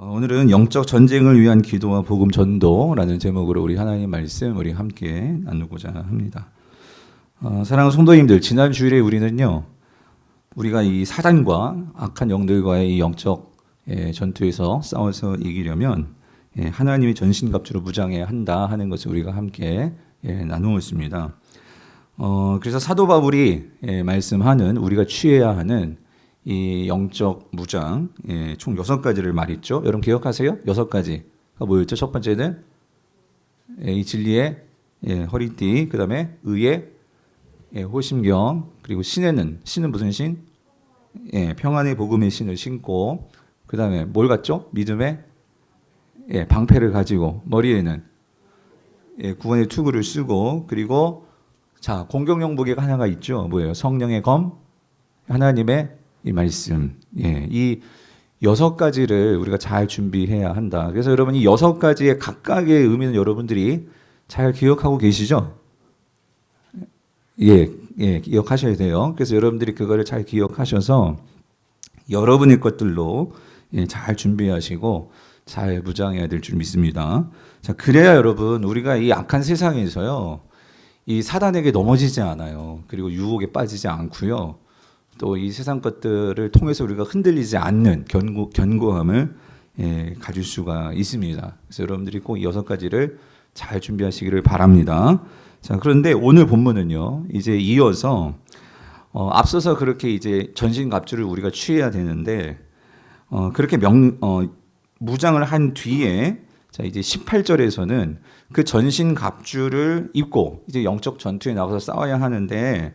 오늘은 영적 전쟁을 위한 기도와 복음 전도라는 제목으로 우리 하나님 말씀 우리 함께 나누고자 합니다. 사랑하는 성도님들, 지난 주일에 우리는요, 우리가 이 사단과 악한 영들과의 이 영적 전투에서 싸워서 이기려면 하나님이 전신갑주로 무장해야 한다 하는 것을 우리가 함께 나누었습니다. 그래서 사도 바울이 말씀하는 우리가 취해야 하는 이 영적 무장, 총 6가지를 말했죠. 여러분 기억하세요? 6가지가 뭐였죠? 첫 번째는 이 진리의 허리띠, 그 다음에 의의 호심경, 그리고 신은 무슨 신? 평안의 복음의 신을 신고, 그 다음에 뭘 갖죠? 믿음의 방패를 가지고, 머리에는 구원의 투구를 쓰고, 그리고 자, 공격용 무기가 하나가 있죠. 뭐예요? 성령의 검, 하나님의 이 말씀, 이 6가지를 우리가 잘 준비해야 한다. 그래서 여러분 이 6가지의 각각의 의미는 여러분들이 잘 기억하고 계시죠? 기억하셔야 돼요. 그래서 여러분들이 그거를 잘 기억하셔서 여러분의 것들로 잘 준비하시고 잘 무장해야 될 줄 믿습니다. 자, 그래야 여러분 우리가 이 악한 세상에서요, 이 사단에게 넘어지지 않아요. 그리고 유혹에 빠지지 않고요. 또 이 세상 것들을 통해서 우리가 흔들리지 않는 견고함을 가질 수가 있습니다. 그래서 여러분들이 꼭 이 6가지를 잘 준비하시기를 바랍니다. 자, 그런데 오늘 본문은요, 이제 이어서 앞서서 그렇게 이제 전신갑주를 우리가 취해야 되는데 그렇게 무장을 한 뒤에 자, 이제 18절에서는 그 전신갑주를 입고 이제 영적 전투에 나가서 싸워야 하는데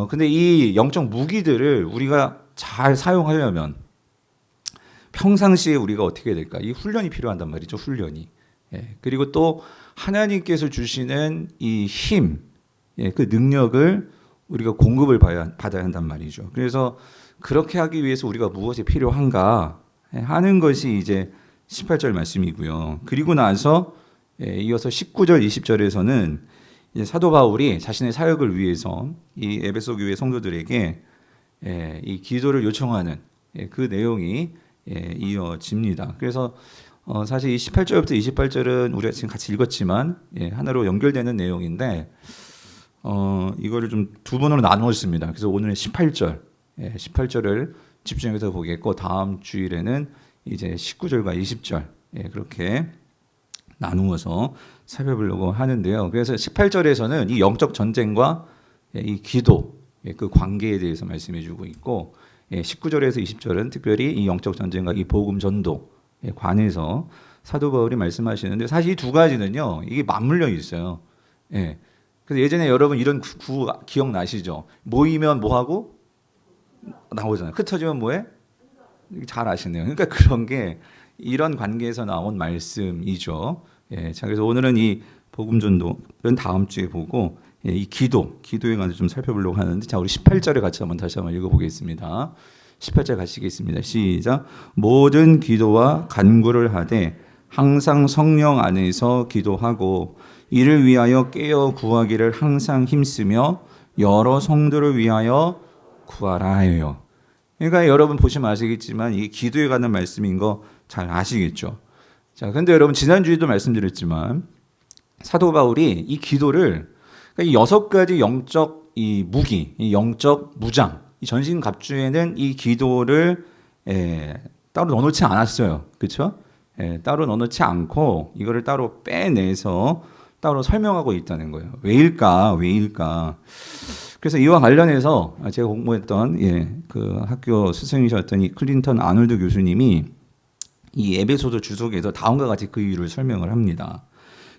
근데 이 영적 무기들을 우리가 잘 사용하려면 평상시에 우리가 어떻게 해야 될까? 이 훈련이 필요한단 말이죠. 훈련이. 그리고 또 하나님께서 주시는 이 힘, 그 능력을 우리가 공급을 받아야 한단 말이죠. 그래서 그렇게 하기 위해서 우리가 무엇이 필요한가 하는 것이 이제 18절 말씀이고요. 그리고 나서 이어서 19절, 20절에서는 사도 바울이 자신의 사역을 위해서 이 에베소 교회 성도들에게 이 기도를 요청하는 그 내용이 이어집니다. 그래서 사실 이 18절부터 28절은 우리가 지금 같이 읽었지만 하나로 연결되는 내용인데 이거를 좀 두 번으로 나누었습니다. 그래서 오늘은 18절을 집중해서 보겠고 다음 주일에는 이제 19절과 20절 그렇게 나누어서 살펴보려고 하는데요. 그래서 18절에서는 이 영적 전쟁과 이 기도, 그 관계에 대해서 말씀해주고 있고 19절에서 20절은 특별히 이 영적 전쟁과 이 복음 전도에 관해서 사도 바울이 말씀하시는데 사실 이 두 가지는요, 이게 맞물려 있어요. 그래서 예전에 여러분 이런 구 기억나시죠? 모이면 뭐하고? 나오잖아요. 흩어지면 뭐해? 잘 아시네요. 그러니까 그런 게 이런 관계에서 나온 말씀이죠. 자, 그래서 오늘은 이 복음 전도는 다음 주에 보고 이 기도에 관해서 좀 살펴보려고 하는데, 자, 우리 18절에 같이 다시 한번 읽어보겠습니다. 18절 가시겠습니다. 시작. 모든 기도와 간구를 하되 항상 성령 안에서 기도하고 이를 위하여 깨어 구하기를 항상 힘쓰며 여러 성도를 위하여 구하라 하여요. 그러니까 여러분 보시면 아시겠지만 이 기도에 관한 말씀인 거 잘 아시겠죠? 자, 근데 여러분 지난주에도 말씀드렸지만 사도 바울이 이 기도를, 그러니까 이 6가지 영적 이 무기, 이 영적 무장, 이 전신갑주에는 이 기도를 따로 넣어놓지 않았어요. 그렇죠? 따로 넣어놓지 않고 이거를 따로 빼내서 따로 설명하고 있다는 거예요. 왜일까? 그래서 이와 관련해서 제가 공부했던 그 학교 스승이셨던 이 클린턴 아놀드 교수님이 이 에베소서 주석에서 다음과 같이 그 이유를 설명을 합니다.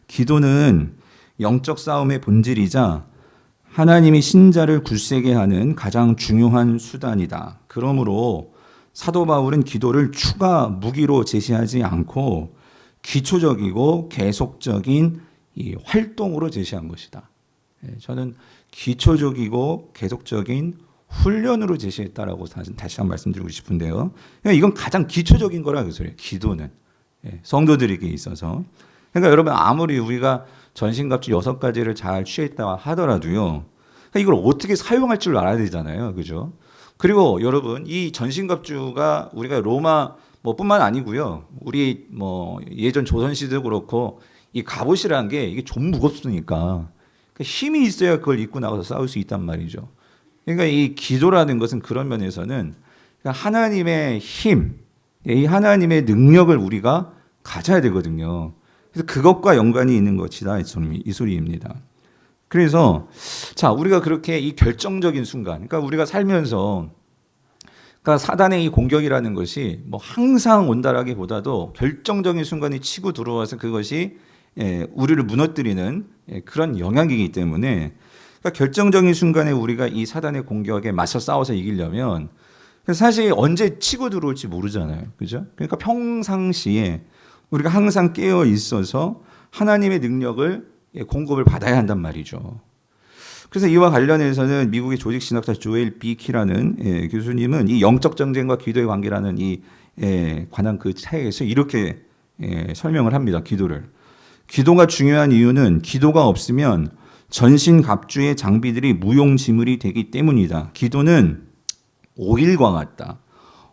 기도는 영적 싸움의 본질이자 하나님이 신자를 굳세게 하는 가장 중요한 수단이다. 그러므로 사도 바울은 기도를 추가 무기로 제시하지 않고 기초적이고 계속적인 이 활동으로 제시한 것이다. 저는 기초적이고 계속적인 훈련으로 제시했다라고 다시 한번 말씀드리고 싶은데요. 이건 가장 기초적인 거라 그 소리예요. 기도는 성도들에게 있어서. 그러니까 여러분 아무리 우리가 전신갑주 6가지를 잘 취했다 하더라도요, 그러니까 이걸 어떻게 사용할 줄 알아야 되잖아요, 그죠? 그리고 여러분 이 전신갑주가 우리가 로마 뭐 뿐만 아니고요. 우리 뭐 예전 조선시대도 그렇고 이 갑옷이라는 게 이게 좀 무겁으니까 힘이 있어야 그걸 입고 나가서 싸울 수 있단 말이죠. 그러니까 이 기도라는 것은 그런 면에서는 하나님의 힘, 이 하나님의 능력을 우리가 가져야 되거든요. 그래서 그것과 연관이 있는 것이다 이 소리입니다. 그래서 자 우리가 그렇게 이 결정적인 순간, 그러니까 우리가 살면서 그러니까 사단의 이 공격이라는 것이 뭐 항상 온다라기보다도 결정적인 순간이 치고 들어와서 그것이 우리를 무너뜨리는 그런 영향이기 때문에 그러니까 결정적인 순간에 우리가 이 사단의 공격에 맞서 싸워서 이기려면 사실 언제 치고 들어올지 모르잖아요. 그죠? 그러니까 평상시에 우리가 항상 깨어 있어서 하나님의 능력을 공급을 받아야 한단 말이죠. 그래서 이와 관련해서는 미국의 조직 신학자 조엘 비키라는 교수님은 이 영적 전쟁과 기도의 관계라는 이 관한 그 차이에서 이렇게 설명을 합니다. 기도가 중요한 이유는 기도가 없으면 전신갑주의 장비들이 무용지물이 되기 때문이다. 기도는 오일과 같다.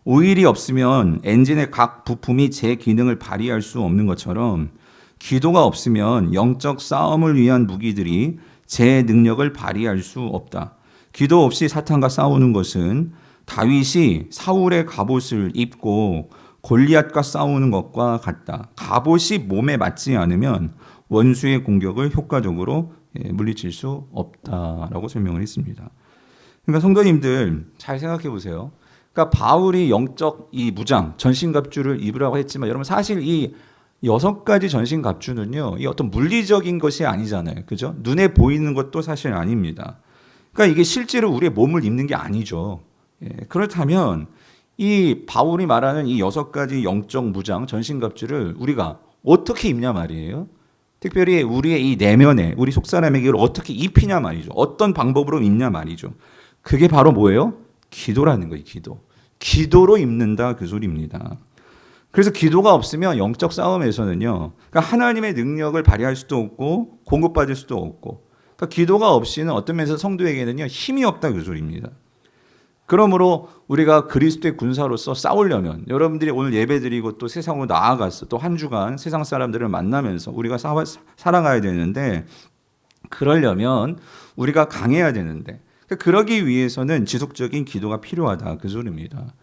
오일이 없으면 엔진의 각 부품이 제 기능을 발휘할 수 없는 것처럼 기도가 없으면 영적 싸움을 위한 무기들이 제 능력을 발휘할 수 없다. 기도 없이 사탄과 싸우는 것은 다윗이 사울의 갑옷을 입고 골리앗과 싸우는 것과 같다. 갑옷이 몸에 맞지 않으면 원수의 공격을 효과적으로 물리칠 수 없다라고 설명을 했습니다. 그러니까 성도님들 잘 생각해 보세요. 그러니까 바울이 영적 이 무장, 전신갑주를 입으라고 했지만 여러분 사실 이 6가지 전신갑주는요, 이 어떤 물리적인 것이 아니잖아요. 그죠? 눈에 보이는 것도 사실 아닙니다. 그러니까 이게 실제로 우리의 몸을 입는 게 아니죠. 그렇다면 이 바울이 말하는 이 6가지 영적 무장, 전신갑주를 우리가 어떻게 입냐 말이에요. 특별히 우리의 이 내면에, 우리 속사람에게 이걸 어떻게 입히냐 말이죠. 어떤 방법으로 입냐 말이죠. 그게 바로 뭐예요? 기도라는 거예요, 기도. 기도로 입는다, 그 소리입니다. 그래서 기도가 없으면 영적 싸움에서는요, 그러니까 하나님의 능력을 발휘할 수도 없고, 공급받을 수도 없고, 그러니까 기도가 없이는 어떤 면에서 성도에게는요, 힘이 없다, 그 소리입니다. 그러므로 우리가 그리스도의 군사로서 싸우려면, 여러분들이 오늘 예배드리고 또 세상으로 나아가서 또 한 주간 세상 사람들을 만나면서 우리가 살아가야 되는데, 그러려면 우리가 강해야 되는데, 그러기 위해서는 지속적인 기도가 필요하다, 그 소리입니다.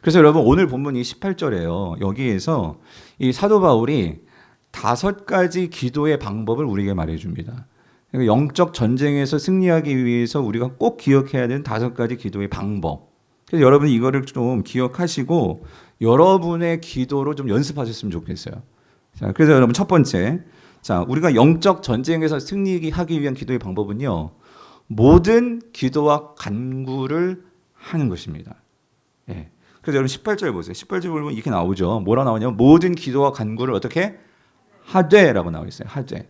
그래서 여러분 오늘 본문 이 18절에요. 여기에서 이 사도 바울이 5가지 기도의 방법을 우리에게 말해줍니다. 그러니까 영적 전쟁에서 승리하기 위해서 우리가 꼭 기억해야 되는 5가지 기도의 방법. 그래서 여러분 이거를 좀 기억하시고 여러분의 기도로 좀 연습하셨으면 좋겠어요. 자, 그래서 여러분 첫 번째, 자 우리가 영적 전쟁에서 승리하기 위한 기도의 방법은요, 모든 기도와 간구를 하는 것입니다. 예. 그래서 여러분 18절 보세요. 18절 보면 이렇게 나오죠. 뭐라 나오냐면 모든 기도와 간구를 어떻게 하되라고 나와 있어요. 하되.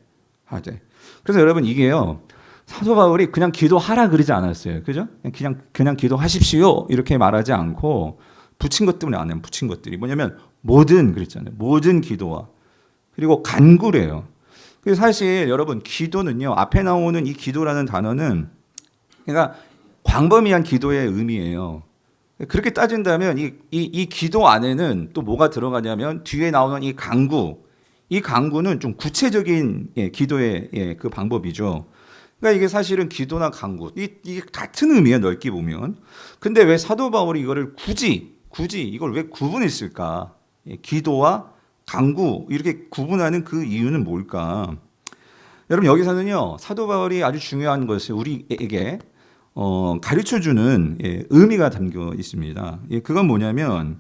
그래서 여러분 이게요, 사도 바울이 그냥 기도하라 그러지 않았어요. 그죠? 그냥 기도하십시오 이렇게 말하지 않고 붙인 것 때문에 안 해요. 붙인 것들이 뭐냐면 모든 그랬잖아요. 모든 기도와 그리고 간구래요. 그래서 사실 여러분 기도는요, 앞에 나오는 이 기도라는 단어는 그러니까 광범위한 기도의 의미예요. 그렇게 따진다면 이 기도 안에는 또 뭐가 들어가냐면 뒤에 나오는 이 강구는 좀 구체적인 기도의 그 방법이죠. 그러니까 이게 사실은 기도나 강구 이게 같은 의미예요, 넓게 보면. 근데 왜 사도 바울이 이거를 굳이 이걸 왜 구분했을까? 기도와 강구 이렇게 구분하는 그 이유는 뭘까? 여러분 여기서는요, 사도 바울이 아주 중요한 것을 우리에게 가르쳐주는 의미가 담겨 있습니다. 그건 뭐냐면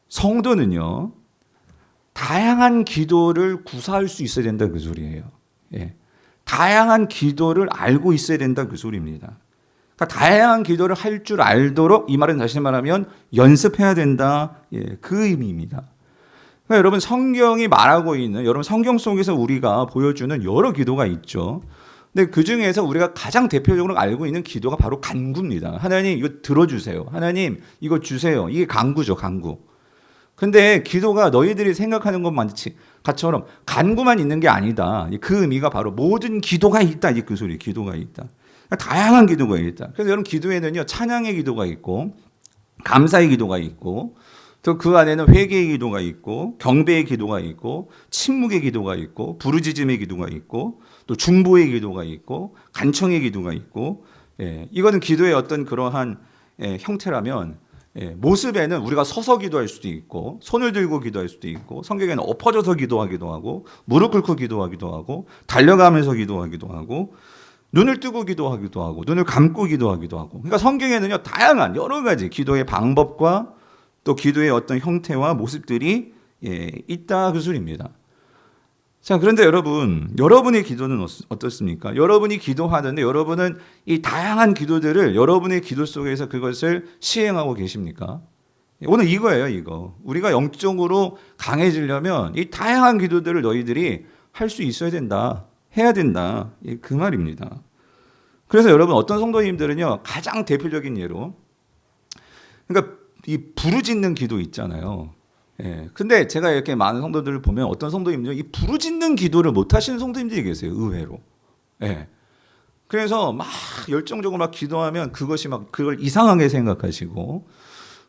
성도는요, 다양한 기도를 구사할 수 있어야 된다, 그 소리예요. 다양한 기도를 알고 있어야 된다, 그 소리입니다. 그러니까 다양한 기도를 할 줄 알도록, 이 말은 다시 말하면 연습해야 된다, 그 의미입니다. 그러니까 여러분 성경이 말하고 있는, 여러분 성경 속에서 우리가 보여주는 여러 기도가 있죠. 근데 그 중에서 우리가 가장 대표적으로 알고 있는 기도가 바로 간구입니다. 하나님 이거 들어주세요. 하나님 이거 주세요. 이게 간구죠, 간구. 근데 기도가 너희들이 생각하는 것처럼 간구만 있는 게 아니다. 그 의미가 바로 모든 기도가 있다. 이 그 소리, 기도가 있다. 그러니까 다양한 기도가 있다. 그래서 여러분 기도에는요, 찬양의 기도가 있고 감사의 기도가 있고 또 그 안에는 회개의 기도가 있고 경배의 기도가 있고 침묵의 기도가 있고 부르짖음의 기도가 있고 또 중보의 기도가 있고 간청의 기도가 있고 이거는 기도의 어떤 그러한 형태라면 모습에는 우리가 서서 기도할 수도 있고 손을 들고 기도할 수도 있고 성경에는 엎어져서 기도하기도 하고 무릎 꿇고 기도하기도 하고 달려가면서 기도하기도 하고 눈을 뜨고 기도하기도 하고 눈을 감고 기도하기도 하고 그러니까 성경에는요 다양한 여러 가지 기도의 방법과 또 기도의 어떤 형태와 모습들이 있다 그 소리입니다. 자, 그런데 여러분의 기도는 어떻습니까? 여러분이 기도하는데 여러분은 이 다양한 기도들을 여러분의 기도 속에서 그것을 시행하고 계십니까? 오늘 이거예요, 이거. 우리가 영적으로 강해지려면 이 다양한 기도들을 너희들이 할 수 있어야 된다. 해야 된다. 그 말입니다. 그래서 여러분 어떤 성도님들은요, 가장 대표적인 예로 그러니까 이 부르짖는 기도 있잖아요. 근데 제가 이렇게 많은 성도들을 보면 어떤 성도님들은 이 부르짖는 기도를 못 하시는 성도님들이 계세요, 의외로. 그래서 막 열정적으로 막 기도하면 그것이 막 그걸 이상하게 생각하시고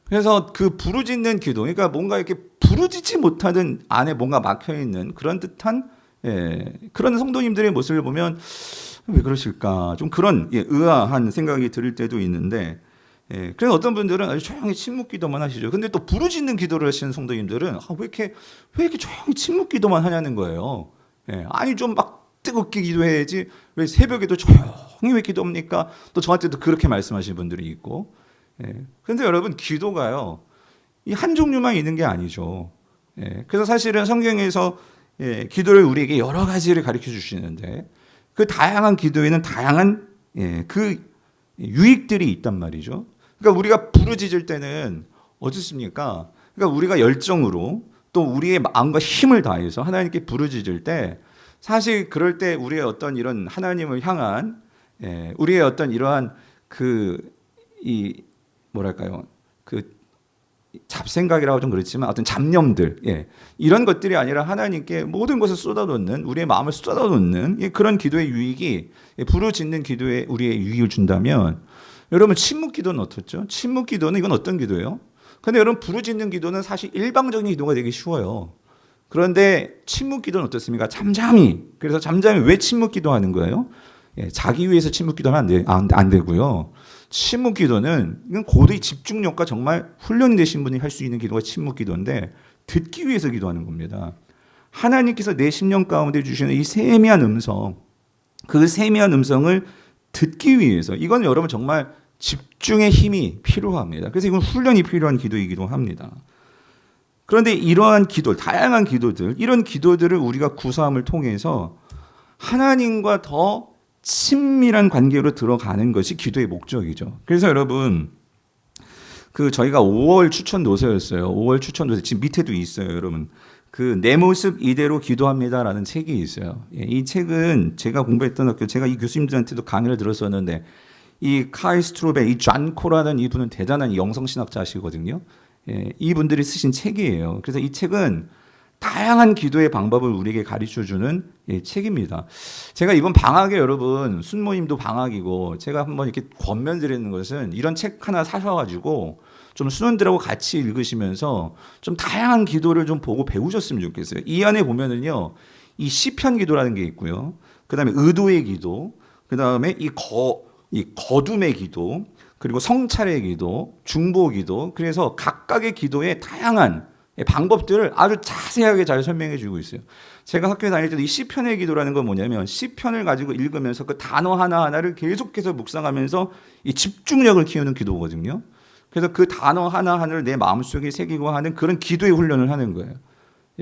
그래서 그 부르짖는 기도, 그러니까 뭔가 이렇게 부르짖지 못하는 안에 뭔가 막혀 있는 그런 듯한 그런 성도님들의 모습을 보면 왜 그러실까? 좀 그런 의아한 생각이 들 때도 있는데 그래서 어떤 분들은 아주 조용히 침묵 기도만 하시죠. 근데 또 부르짖는 기도를 하시는 성도님들은 왜 이렇게 조용히 침묵 기도만 하냐는 거예요. 아니 좀 막 뜨겁게 기도해야지 왜 새벽에도 조용히 왜 기도합니까? 또 저한테도 그렇게 말씀하시는 분들이 있고. 그런데 여러분 기도가요 이 한 종류만 있는 게 아니죠. 그래서 사실은 성경에서 기도를 우리에게 여러 가지를 가르쳐 주시는데 그 다양한 기도에는 다양한 그 유익들이 있단 말이죠. 그러니까 우리가 부르짖을 때는 어떻습니까? 그러니까 우리가 열정으로 또 우리의 마음과 힘을 다해서 하나님께 부르짖을 때 사실 그럴 때 우리의 어떤 이런 하나님을 향한 우리의 어떤 이러한 뭐랄까요? 잡생각이라고 좀 그렇지만 어떤 잡념들 이런 것들이 아니라 하나님께 모든 것을 쏟아놓는 우리의 마음을 쏟아놓는 그런 기도의 유익이 부르짖는 기도에 우리의 유익을 준다면 여러분 침묵 기도는 어떻죠? 침묵 기도는 이건 어떤 기도예요? 근데 여러분 부르짖는 기도는 사실 일방적인 기도가 되기 쉬워요. 그런데 침묵 기도는 어떻습니까? 그래서 잠잠히 왜 침묵 기도하는 거예요? 자기 위해서 침묵 기도하면 안 되고요. 침묵 기도는 이건 고도의 집중력과 정말 훈련이 되신 분이 할 수 있는 기도가 침묵 기도인데 듣기 위해서 기도하는 겁니다. 하나님께서 내 심령 가운데 주시는 이 세미한 음성, 그 세미한 음성을 듣기 위해서 이건 여러분 정말 집중의 힘이 필요합니다. 그래서 이건 훈련이 필요한 기도이기도 합니다. 그런데 이러한 기도, 다양한 기도들, 이런 기도들을 우리가 구사함을 통해서 하나님과 더 친밀한 관계로 들어가는 것이 기도의 목적이죠. 그래서 여러분 저희가 5월 추천 노서였어요. 5월 추천 노서 지금 밑에도 있어요, 여러분. 내 모습 이대로 기도합니다라는 책이 있어요. 이 책은 제가 공부했던 학교, 제가 이 교수님들한테도 강의를 들었었는데 이 카이 스트로베, 이 존 코라는 이분은 대단한 영성신학자시거든요. 이분들이 쓰신 책이에요. 그래서 이 책은 다양한 기도의 방법을 우리에게 가르쳐주는 책입니다. 제가 이번 방학에 여러분 순모임도 방학이고 제가 한번 이렇게 권면드리는 것은 이런 책 하나 사셔가지고 좀 수능들하고 같이 읽으시면서 좀 다양한 기도를 좀 보고 배우셨으면 좋겠어요. 이 안에 보면은요, 이 시편 기도라는 게 있고요. 그 다음에 의도의 기도, 그 다음에 이 거둠의 기도, 그리고 성찰의 기도, 중보 기도. 그래서 각각의 기도의 다양한 방법들을 아주 자세하게 잘 설명해 주고 있어요. 제가 학교에 다닐 때도 이 시편의 기도라는 건 뭐냐면 시편을 가지고 읽으면서 그 단어 하나하나를 계속해서 묵상하면서 이 집중력을 키우는 기도거든요. 그래서 그 단어 하나하나를 내 마음속에 새기고 하는 그런 기도의 훈련을 하는 거예요.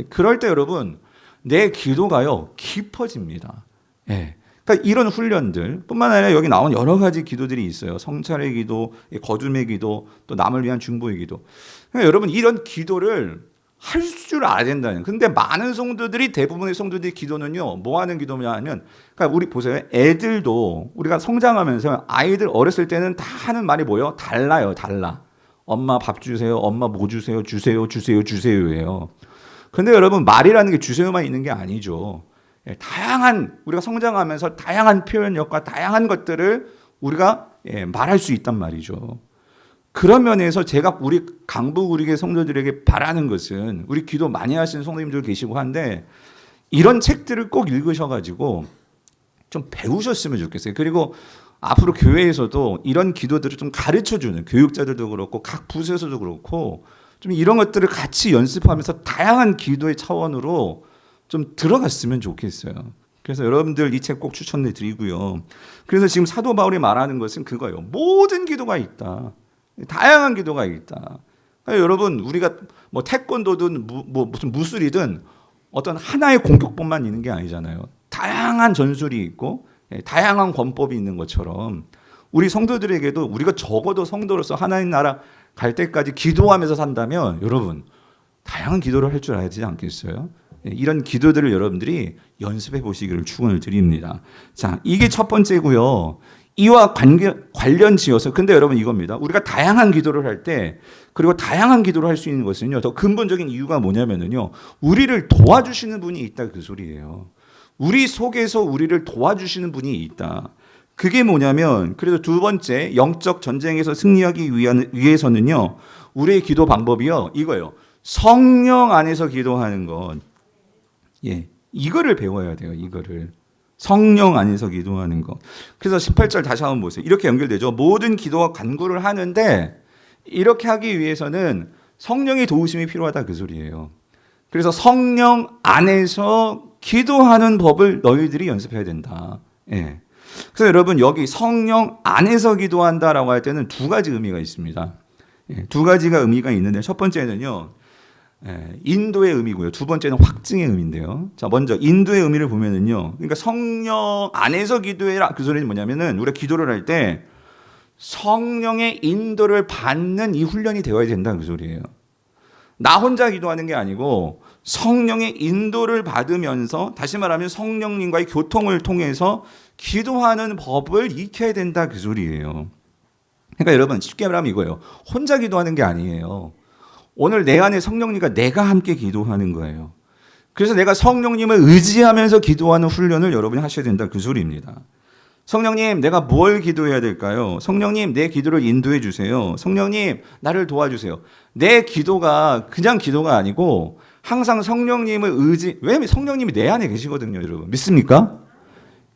그럴 때 여러분 내 기도가요 깊어집니다. 그러니까 이런 훈련들 뿐만 아니라 여기 나온 여러 가지 기도들이 있어요. 성찰의 기도, 거둠의 기도, 또 남을 위한 중보의 기도. 그러니까 여러분 이런 기도를 할 줄 알아야 된다는. 근데 많은 성도들이 대부분의 성도들의 기도는요. 뭐 하는 기도냐 하면 그러니까 우리 보세요. 애들도 우리가 성장하면서 아이들 어렸을 때는 다 하는 말이 뭐예요? 달라요. 엄마 밥 주세요. 엄마 뭐 주세요. 주세요예요. 근데 여러분 말이라는 게 주세요만 있는 게 아니죠. 다양한 우리가 성장하면서 다양한 표현력과 다양한 것들을 우리가 말할 수 있단 말이죠. 그런 면에서 제가 우리 강북우리교회 성도들에게 바라는 것은, 우리 기도 많이 하시는 성도님들 계시고 한데 이런 책들을 꼭 읽으셔가지고 좀 배우셨으면 좋겠어요. 그리고 앞으로 교회에서도 이런 기도들을 좀 가르쳐주는 교육자들도 그렇고 각 부서에서도 그렇고 좀 이런 것들을 같이 연습하면서 다양한 기도의 차원으로 좀 들어갔으면 좋겠어요. 그래서 여러분들 이 책 꼭 추천해 드리고요. 그래서 지금 사도 바울이 말하는 것은 그거예요. 모든 기도가 있다. 다양한 기도가 있다. 그러니까 여러분, 우리가 뭐 태권도든 무슨 무술이든 어떤 하나의 공격법만 있는 게 아니잖아요. 다양한 전술이 있고 다양한 권법이 있는 것처럼 우리 성도들에게도 우리가 적어도 성도로서 하나님 나라 갈 때까지 기도하면서 산다면 여러분 다양한 기도를 할 줄 알아야 되지 않겠어요? 이런 기도들을 여러분들이 연습해 보시기를 축원을 드립니다. 자, 이게 첫 번째고요. 이와 관련 지어서, 근데 여러분 이겁니다. 우리가 다양한 기도를 할 때, 그리고 다양한 기도를 할 수 있는 것은요, 더 근본적인 이유가 뭐냐면요, 우리를 도와주시는 분이 있다, 그 소리예요. 우리 속에서 우리를 도와주시는 분이 있다. 그게 뭐냐면, 그래서 두 번째, 영적 전쟁에서 승리하기 위해서는요, 우리의 기도 방법이요, 이거예요. 성령 안에서 기도하는 것. 예, 이거를 배워야 돼요, 이거를. 성령 안에서 기도하는 것. 그래서 18절 다시 한번 보세요. 이렇게 연결되죠. 모든 기도와 간구를 하는데 이렇게 하기 위해서는 성령의 도우심이 필요하다, 그 소리예요. 그래서 성령 안에서 기도하는 법을 너희들이 연습해야 된다. 예. 그래서 여러분 여기 성령 안에서 기도한다라고 할 때는 두 가지 의미가 있습니다. 예, 두 가지가 의미가 있는데 첫 번째는요, 인도의 의미고요. 두 번째는 확증의 의미인데요. 자, 먼저 인도의 의미를 보면은요, 그러니까 성령 안에서 기도해라, 그 소리는 뭐냐면은 우리가 기도를 할 때 성령의 인도를 받는 이 훈련이 되어야 된다, 그 소리예요. 나 혼자 기도하는 게 아니고 성령의 인도를 받으면서, 다시 말하면 성령님과의 교통을 통해서 기도하는 법을 익혀야 된다, 그 소리예요. 그러니까 여러분 쉽게 말하면 이거예요. 혼자 기도하는 게 아니에요. 오늘 내 안에 성령님과 내가 함께 기도하는 거예요. 그래서 내가 성령님을 의지하면서 기도하는 훈련을 여러분이 하셔야 된다, 그 소리입니다. 성령님, 내가 뭘 기도해야 될까요? 성령님, 내 기도를 인도해 주세요. 성령님, 나를 도와주세요. 내 기도가 그냥 기도가 아니고 항상 성령님을 왜 성령님이 내 안에 계시거든요, 여러분. 믿습니까?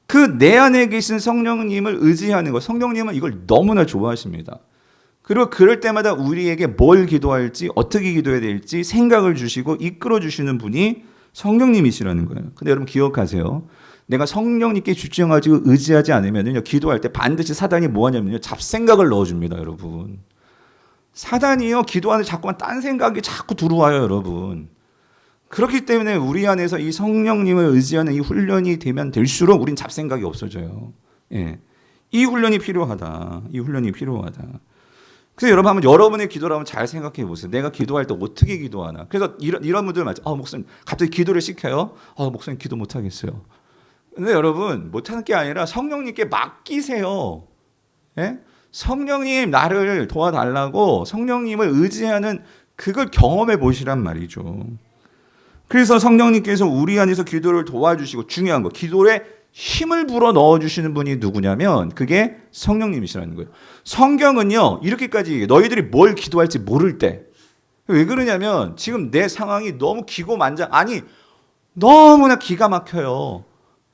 그 내 안에 계신 성령님을 의지하는 거, 성령님은 이걸 너무나 좋아하십니다. 그리고 그럴 때마다 우리에게 뭘 기도할지, 어떻게 기도해야 될지 생각을 주시고 이끌어 주시는 분이 성령님이시라는 거예요. 근데 여러분 기억하세요. 내가 성령님께 집중하지 의지하지 않으면요, 기도할 때 반드시 사단이 뭐 하냐면요, 잡생각을 넣어줍니다, 여러분. 사단이요, 기도하는 자꾸만 딴 생각이 자꾸 들어와요, 여러분. 그렇기 때문에 우리 안에서 이 성령님을 의지하는 이 훈련이 되면 될수록 우린 잡생각이 없어져요. 예. 이 훈련이 필요하다. 이 훈련이 필요하다. 그래서 여러분 한번 여러분의 기도를 한번 잘 생각해 보세요. 내가 기도할 때 어떻게 기도하나. 그래서 이런 분들 맞죠. 목사님 갑자기 기도를 시켜요. 목사님 기도 못 하겠어요. 근데 여러분 못하는 게 아니라 성령님께 맡기세요. 예? 성령님 나를 도와달라고 성령님을 의지하는 그걸 경험해 보시란 말이죠. 그래서 성령님께서 우리 안에서 기도를 도와주시고, 중요한 거, 기도에 힘을 불어 넣어주시는 분이 누구냐면 그게 성령님이시라는 거예요. 성경은요 이렇게까지 얘기해요. 너희들이 뭘 기도할지 모를 때. 왜 그러냐면 지금 내 상황이 너무 기고만장, 아니 너무나 기가 막혀요.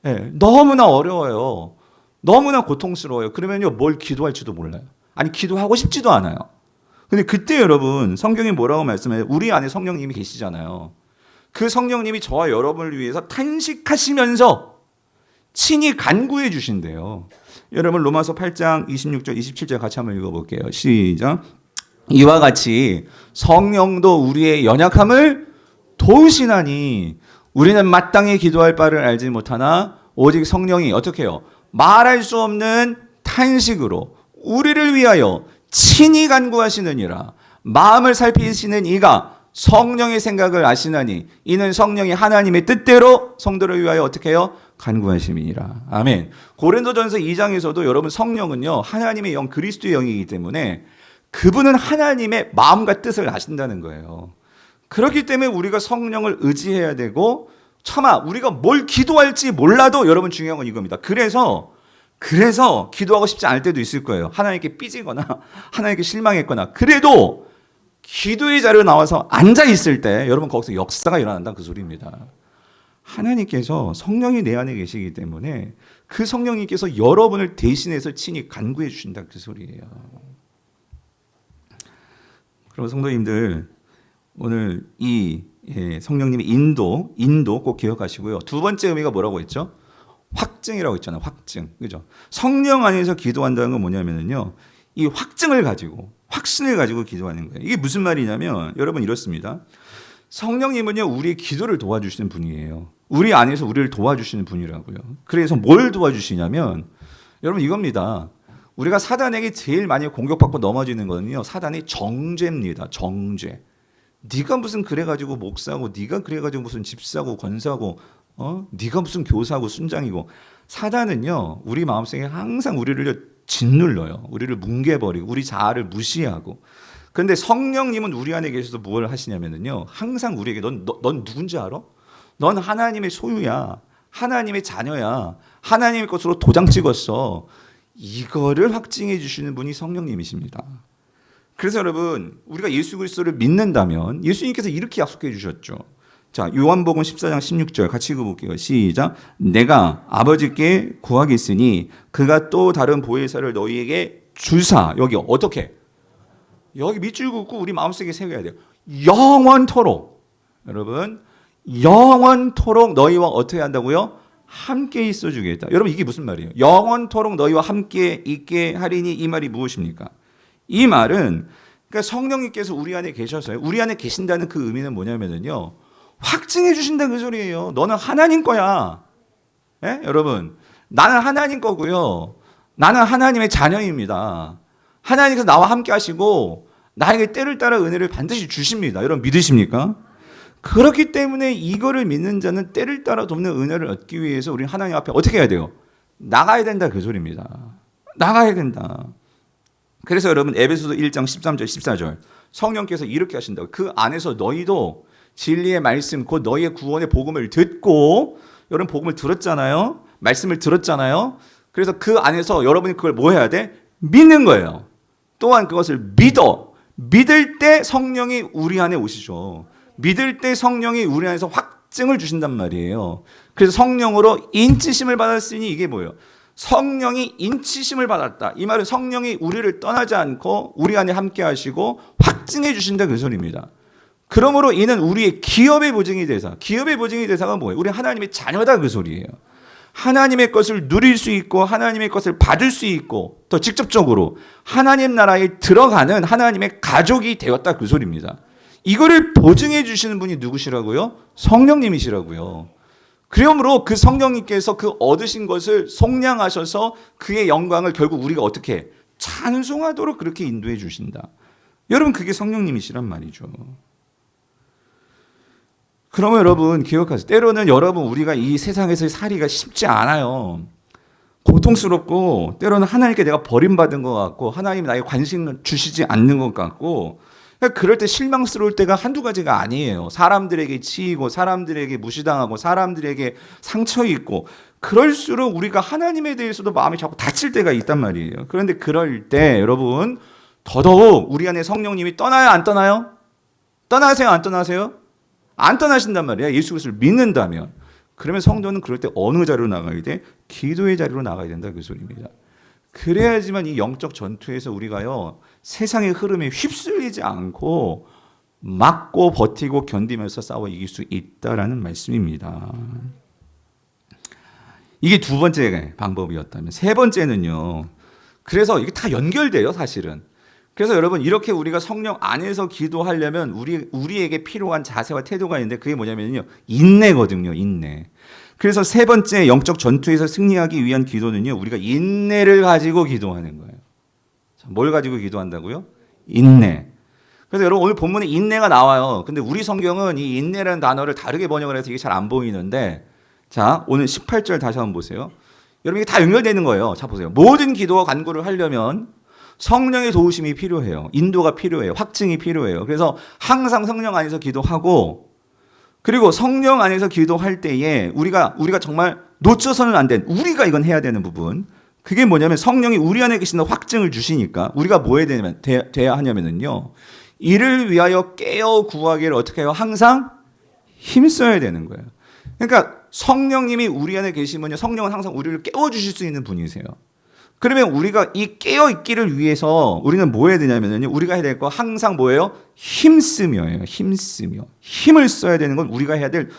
네, 너무나 어려워요. 너무나 고통스러워요. 그러면요 뭘 기도할지도 몰라요. 아니 기도하고 싶지도 않아요. 근데 그때 여러분 성경이 뭐라고 말씀해요? 우리 안에 성령님이 계시잖아요. 그 성령님이 저와 여러분을 위해서 탄식하시면서 친히 간구해 주신대요. 여러분 로마서 8장 26절 27절 같이 한번 읽어볼게요. 시작. 이와 같이 성령도 우리의 연약함을 도우시나니 우리는 마땅히 기도할 바를 알지 못하나 오직 성령이 어떻게 해요? 말할 수 없는 탄식으로 우리를 위하여 친히 간구하시느니라. 마음을 살피시는 이가 성령의 생각을 아시나니 이는 성령이 하나님의 뜻대로 성도를 위하여 어떻게 해요? 간구하심이니라. 아멘. 고린도전서 2장에서도 여러분 성령은요 하나님의 영, 그리스도의 영이기 때문에 그분은 하나님의 마음과 뜻을 아신다는 거예요. 그렇기 때문에 우리가 성령을 의지해야 되고, 차마 우리가 뭘 기도할지 몰라도 여러분 중요한 건 이겁니다. 그래서 그래서 기도하고 싶지 않을 때도 있을 거예요. 하나님께 삐지거나 하나님께 실망했거나 그래도 기도의 자리로 나와서 앉아 있을 때 여러분 거기서 역사가 일어난다 그 소리입니다. 하나님께서 성령이 내 안에 계시기 때문에 그 성령님께서 여러분을 대신해서 친히 간구해 주신다 그 소리예요. 그럼 성도님들 오늘 이 성령님의 인도 꼭 기억하시고요. 두 번째 의미가 뭐라고 했죠? 확증이라고 했잖아요. 확증. 그죠? 성령 안에서 기도한다는 건 뭐냐면요. 이 확증을 가지고 확신을 가지고 기도하는 거예요. 이게 무슨 말이냐면 여러분 이렇습니다. 성령님은요. 우리의 기도를 도와주시는 분이에요. 우리 안에서 우리를 도와주시는 분이라고요. 그래서 뭘 도와주시냐면 여러분 이겁니다. 우리가 사단에게 제일 많이 공격받고 넘어지는 거는요. 사단의 정죄입니다. 정죄. 네가 무슨 그래가지고 목사고 네가 그래가지고 무슨 집사고 권사고 네가 무슨 교사고 순장이고 사단은요. 우리 마음속에 항상 우리를 짓눌러요. 우리를 뭉개버리고 우리 자아를 무시하고 그런데 성령님은 우리 안에 계셔서 뭘 하시냐면요. 항상 우리에게 넌 누군지 알아? 넌 하나님의 소유야. 하나님의 자녀야. 하나님의 것으로 도장 찍었어. 이거를 확증해 주시는 분이 성령님이십니다. 그래서 여러분 우리가 예수 그리스도를 믿는다면 예수님께서 이렇게 약속해 주셨죠. 자, 요한복음 14장 16절 같이 읽어볼게요. 시작. 내가 아버지께 구하겠으니 그가 또 다른 보혜사를 너희에게 주사. 여기 어떻게? 여기 밑줄 긋고 우리 마음속에 새겨야 돼요. 영원토록. 여러분 영원토록 너희와 어떻게 한다고요? 함께 있어 주겠다. 여러분 이게 무슨 말이에요? 영원토록 너희와 함께 있게 하리니 이 말이 무엇입니까? 이 말은 그러니까 성령님께서 우리 안에 계셔서요. 우리 안에 계신다는 그 의미는 뭐냐면요. 확증해 주신다 그 소리예요. 너는 하나님 거야. 예? 여러분 나는 하나님 거고요. 나는 하나님의 자녀입니다. 하나님께서 나와 함께 하시고 나에게 때를 따라 은혜를 반드시 주십니다. 여러분 믿으십니까? 그렇기 때문에 이거를 믿는 자는 때를 따라 돕는 은혜를 얻기 위해서 우리 하나님 앞에 어떻게 해야 돼요? 나가야 된다 그 소리입니다. 나가야 된다. 그래서 여러분 에베소서 1장 13절 14절 성령께서 이렇게 하신다고 그 안에서 너희도 진리의 말씀 곧 너희의 구원의 복음을 듣고 여러분 복음을 들었잖아요. 말씀을 들었잖아요. 그래서 그 안에서 여러분이 그걸 뭐 해야 돼? 믿는 거예요. 또한 그것을 믿을 때 성령이 우리 안에 오시죠. 믿을 때 성령이 우리 안에서 확증을 주신단 말이에요. 그래서 성령으로 인치심을 받았으니 이게 뭐예요? 성령이 인치심을 받았다. 이 말은 성령이 우리를 떠나지 않고 우리 안에 함께 하시고 확증해 주신다 그 소리입니다. 그러므로 이는 우리의 기업의 보증이 되사. 기업의 보증이 되사가 뭐예요? 우리 하나님의 자녀다 그 소리예요. 하나님의 것을 누릴 수 있고 하나님의 것을 받을 수 있고 더 직접적으로 하나님 나라에 들어가는 하나님의 가족이 되었다 그 소리입니다. 이거를 보증해 주시는 분이 누구시라고요? 성령님이시라고요. 그러므로 그 성령님께서 그 얻으신 것을 속량하셔서 그의 영광을 결국 우리가 어떻게 찬송하도록 그렇게 인도해 주신다. 여러분 그게 성령님이시란 말이죠. 그러면 여러분 기억하세요. 때로는 여러분 우리가 이 세상에서의 살이가 쉽지 않아요. 고통스럽고 때로는 하나님께 내가 버림받은 것 같고 하나님이 나에게 관심을 주시지 않는 것 같고 그럴 때 실망스러울 때가 한두 가지가 아니에요. 사람들에게 치이고 사람들에게 무시당하고 사람들에게 상처 입고 그럴수록 우리가 하나님에 대해서도 마음이 자꾸 다칠 때가 있단 말이에요. 그런데 그럴 때 여러분 더더욱 우리 안에 성령님이 떠나요 안 떠나요? 떠나세요 안 떠나세요? 안 떠나신단 말이야. 예수 그리스도를 믿는다면. 그러면 성도는 그럴 때 어느 자리로 나가야 돼? 기도의 자리로 나가야 된다 그 소리입니다. 그래야지만 이 영적 전투에서 우리가요 세상의 흐름에 휩쓸리지 않고 막고 버티고 견디면서 싸워 이길 수 있다라는 말씀입니다. 이게 두 번째 방법이었다면 세 번째는요. 그래서 이게 다 연결돼요 사실은. 그래서 여러분 이렇게 우리가 성령 안에서 기도하려면 우리에게 필요한 자세와 태도가 있는데 그게 뭐냐면요. 인내거든요. 인내. 그래서 세 번째 영적 전투에서 승리하기 위한 기도는요. 우리가 인내를 가지고 기도하는 거예요. 뭘 가지고 기도한다고요? 인내. 그래서 여러분 오늘 본문에 인내가 나와요. 근데 우리 성경은 이 인내라는 단어를 다르게 번역을 해서 이게 잘 안 보이는데 자 오늘 18절 다시 한번 보세요. 여러분 이게 다 연결되는 거예요. 자 보세요. 모든 기도와 간구를 하려면 성령의 도우심이 필요해요. 인도가 필요해요. 확증이 필요해요. 그래서 항상 성령 안에서 기도하고 그리고 성령 안에서 기도할 때에 우리가 정말 놓쳐서는 안 된 우리가 이건 해야 되는 부분 그게 뭐냐면 성령이 우리 안에 계신다는 확증을 주시니까 우리가 뭐 해야 되냐면, 돼야 하냐면요. 이를 위하여 깨어 구하기를 어떻게 해요? 항상 힘써야 되는 거예요. 그러니까 성령님이 우리 안에 계시면요. 성령은 항상 우리를 깨워주실 수 있는 분이세요. 그러면 우리가 이 깨어있기를 위해서 우리는 뭐 해야 되냐면요. 우리가 해야 될 거 항상 뭐예요? 힘쓰며예요. 힘쓰며. 힘을 써야 되는 건 우리가 해야 될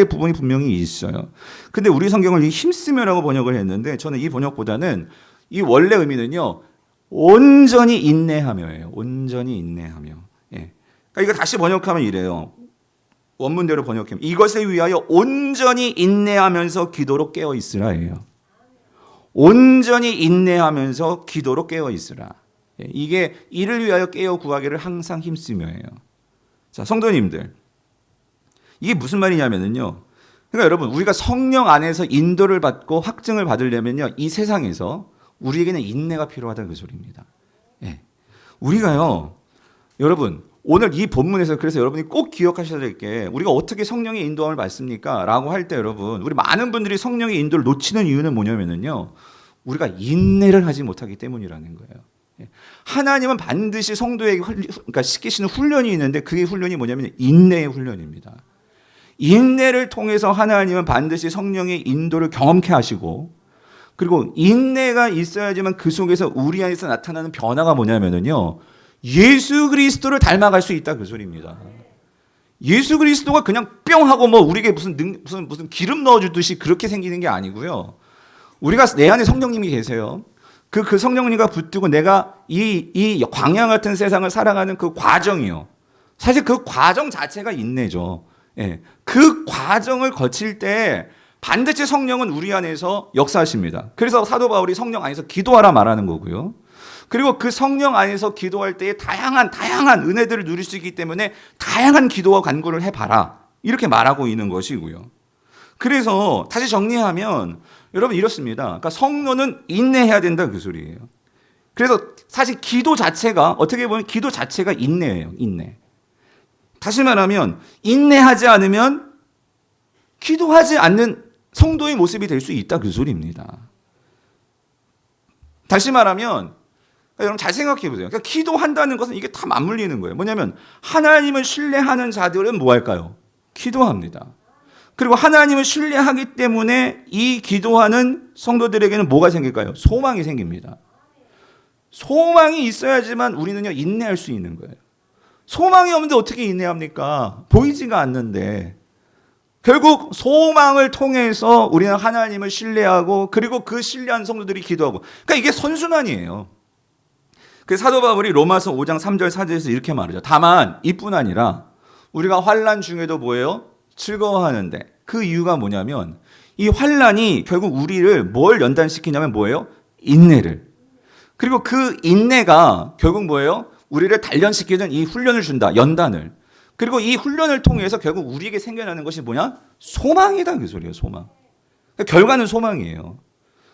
부분이 분명히 있어요. 근데 우리 성경을 이 힘쓰며라고 번역을 했는데 저는 이 번역보다는 이 원래 의미는요. 온전히 인내하며예요. 온전히 인내하며. 예. 그러니까 이거 다시 번역하면 이래요. 원문대로 번역하면 이것을 위하여 온전히 인내하면서 기도로 깨어 있으라예요. 온전히 인내하면서 기도로 깨어 있으라. 이게 이를 위하여 깨어 구하기를 항상 힘쓰며예요. 자, 성도님들. 이게 무슨 말이냐면요. 그러니까 여러분, 우리가 성령 안에서 인도를 받고 확증을 받으려면요. 이 세상에서 우리에게는 인내가 필요하다는 그 소리입니다. 예. 우리가요. 여러분, 오늘 이 본문에서 그래서 여러분이 꼭 기억하셔야 될 게 우리가 어떻게 성령의 인도함을 받습니까? 라고 할 때 여러분, 우리 많은 분들이 성령의 인도를 놓치는 이유는 뭐냐면요. 우리가 인내를 하지 못하기 때문이라는 거예요. 하나님은 반드시 성도에게 그러니까 시키시는 훈련이 있는데 그게 훈련이 뭐냐면 인내의 훈련입니다. 인내를 통해서 하나님은 반드시 성령의 인도를 경험케 하시고 그리고 인내가 있어야지만 그 속에서 우리 안에서 나타나는 변화가 뭐냐면요. 예수 그리스도를 닮아갈 수 있다 그 소리입니다. 예수 그리스도가 그냥 뿅 하고 뭐 우리에게 무슨 기름 넣어주듯이 그렇게 생기는 게 아니고요. 우리가 내 안에 성령님이 계세요. 그 성령님과 붙들고 내가 이 광야 같은 세상을 살아가는 그 과정이요. 사실 그 과정 자체가 인내죠. 예. 그 과정을 거칠 때 반드시 성령은 우리 안에서 역사하십니다. 그래서 사도 바울이 성령 안에서 기도하라 말하는 거고요. 그리고 그 성령 안에서 기도할 때에 다양한 은혜들을 누릴 수 있기 때문에 다양한 기도와 간구를 해봐라. 이렇게 말하고 있는 것이고요. 그래서 다시 정리하면 여러분 이렇습니다. 그러니까 성도는 인내해야 된다 그 소리예요. 그래서 사실 기도 자체가 어떻게 보면 기도 자체가 인내예요. 인내. 다시 말하면 인내하지 않으면 기도하지 않는 성도의 모습이 될 수 있다 그 소리입니다. 다시 말하면 여러분 잘 생각해 보세요. 그러니까 기도한다는 것은 이게 다 맞물리는 거예요. 뭐냐면 하나님을 신뢰하는 자들은 뭐 할까요? 기도합니다. 그리고 하나님을 신뢰하기 때문에 이 기도하는 성도들에게는 뭐가 생길까요? 소망이 생깁니다. 소망이 있어야지만 우리는요 인내할 수 있는 거예요. 소망이 없는데 어떻게 인내합니까? 보이지가 않는데. 결국 소망을 통해서 우리는 하나님을 신뢰하고 그리고 그 신뢰한 성도들이 기도하고. 그러니까 이게 선순환이에요. 그 사도 바울이 로마서 5장 3절 4절에서 이렇게 말하죠. 다만 이뿐 아니라 우리가 환난 중에도 뭐예요? 즐거워하는데 그 이유가 뭐냐면 이 환난이 결국 우리를 뭘 연단시키냐면 뭐예요? 인내를. 그리고 그 인내가 결국 뭐예요? 우리를 단련시키는 이 훈련을 준다. 연단을. 그리고 이 훈련을 통해서 결국 우리에게 생겨나는 것이 뭐냐? 소망이다 그 소리예요. 소망. 그러니까 결과는 소망이에요.